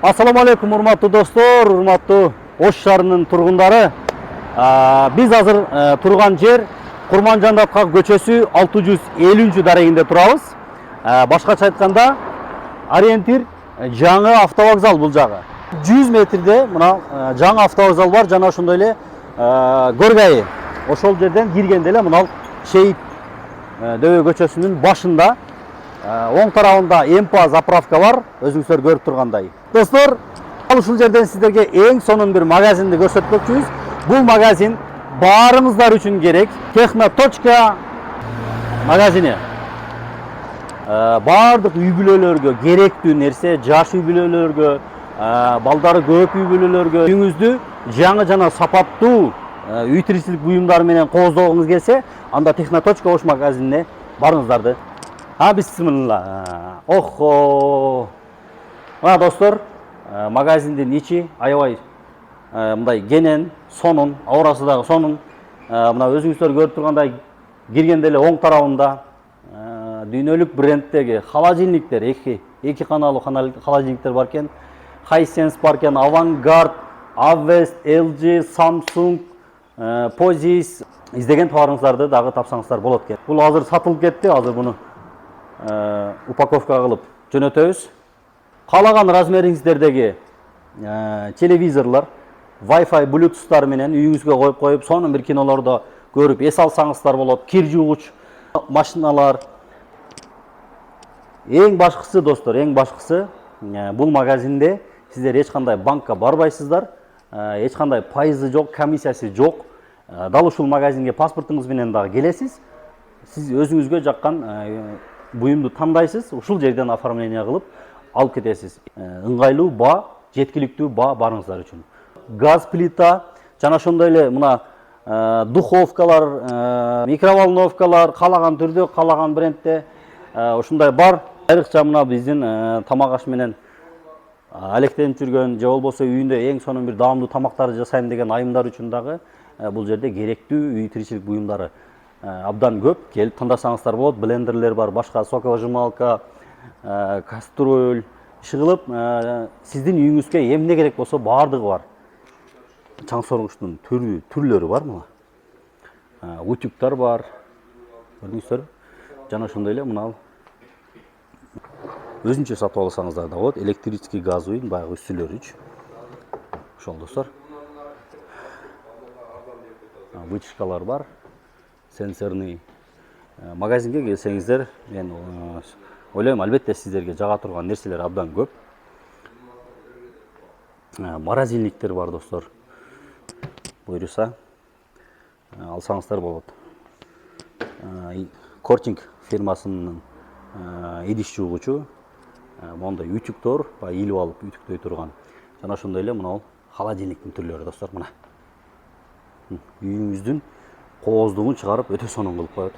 Assalamu alaikum урматтуу достор, урматтуу Ош шаарынын тургундары. Биз азыр турган жер Курманжандатка көчөсү 650 дарегинде турабыз. Башкача айтканда, ориентир жаңы автовокзал бул жагы. 100 метрде мына жаңы автовокзал бар, жана ошондой эле Горгайы. Ошол жерден киргенде эле мына Шейит Дөбө көчөсүнүн башында оң тарабында Эмпа заправка бар, өзүңүздөр көрүп тургандай. Достор, ушул жерден сиздерге эң сонун бир магазинди көрсөтмөкчүбүз. Бул магазин баарыңыздар үчүн керек. Техноточка магазини. Баардык үй бүлөлөргө керектүү нерсе, жаш үй бүлөлөргө, балдары көп үй бүлөлөргө үйүңүздү жаңы жана сапаттуу үй тиричилик буюмдары менен кооздогуңуз келсе, анда Техноточка Ош магазинине барыңыздарды. Бисмилла. Охо. Мына достор, магазиндин ичи аябай мындай кенен, сонун, аурасы дагы сонун. Мына өзүңүздөр көрүп тургандай, киргенде эле оң тарабында дүйнөлүк брендтеги холодильниктер, эки каналуу холодильниктер бар экен. Hisense бар экен, Avangard, Avest, LG, Samsung, Pozis издеген товарыңыздарды дагы тапсаңыздар болот экен. Бул азыр сатылып кетти, азыр буну упаковка кылып жөнөтөбүз. Каалаган размериңиздердеги телевизорлор, Wi-Fi, Bluetooth'тар менен үйүңүзгө коюп, сонун бир кинолорду көрүп эс алсаңыздар болот. Кир жуугуч машиналар. Эң башкысы достор, эң башкысы бул магазинде сиздер эч кандай банкка барбайсыздар, эч кандай пайызы жок, комиссиясы жок. Дал ушул магазинге паспортуңуз менен дагы келесиз. Сиз өзүңүзгө жаккан буюмду тандайсыз, ушул жерден оформление кылып алып кетесиз. Ыңгайлуу баа, жеткиликтүү баа барыңыздар үчүн. Газ плита, жана ошондой эле мына духовкалар, микроволновкалар каалаган түрдө, каалаган брендте ушундай бар. Айрыкча мына биздин тамак аш менен алектенип жүргөн, же болбосо үйүндө эң сонун бир даамдуу тамактарды жасайм деген айымдар үчүн дагы бул жерде керектүү үй тиричилик буюмдары абдан көп. Келип тандасаңыздар болот. Блендерлер бар, башка соковыжималка, кастрюль, иши сиздин үйүңүзгө эмне керек болсо баардыгы бар. Чаң соргучтун түрлөрү бар мына. Утюгтар бар. Көрдүңүздөр? Жана ошондой эле мына өзүнчө сатып алсаңыздар да болот. Электрический газовый, баягы үстүлөрүч. Ошол достор. Вытяжкалар бар. Сенсорный. Магазинге келсеңиздер, мен ойлойм, албетте сиздерге жага турган нерселер абдан көп. Морозильниктер бар достор. Буйруса алсаңыздар болот. Кортинг фирмасынын идиш жуугучу, мондай ütүктөр, илип алып ütүктөй турган. Жана ошондой эле мына холодильниктин түрлөрү достор, мына. Үйүңүздүн кооздугун чыгарып өтө сонун кылып коет.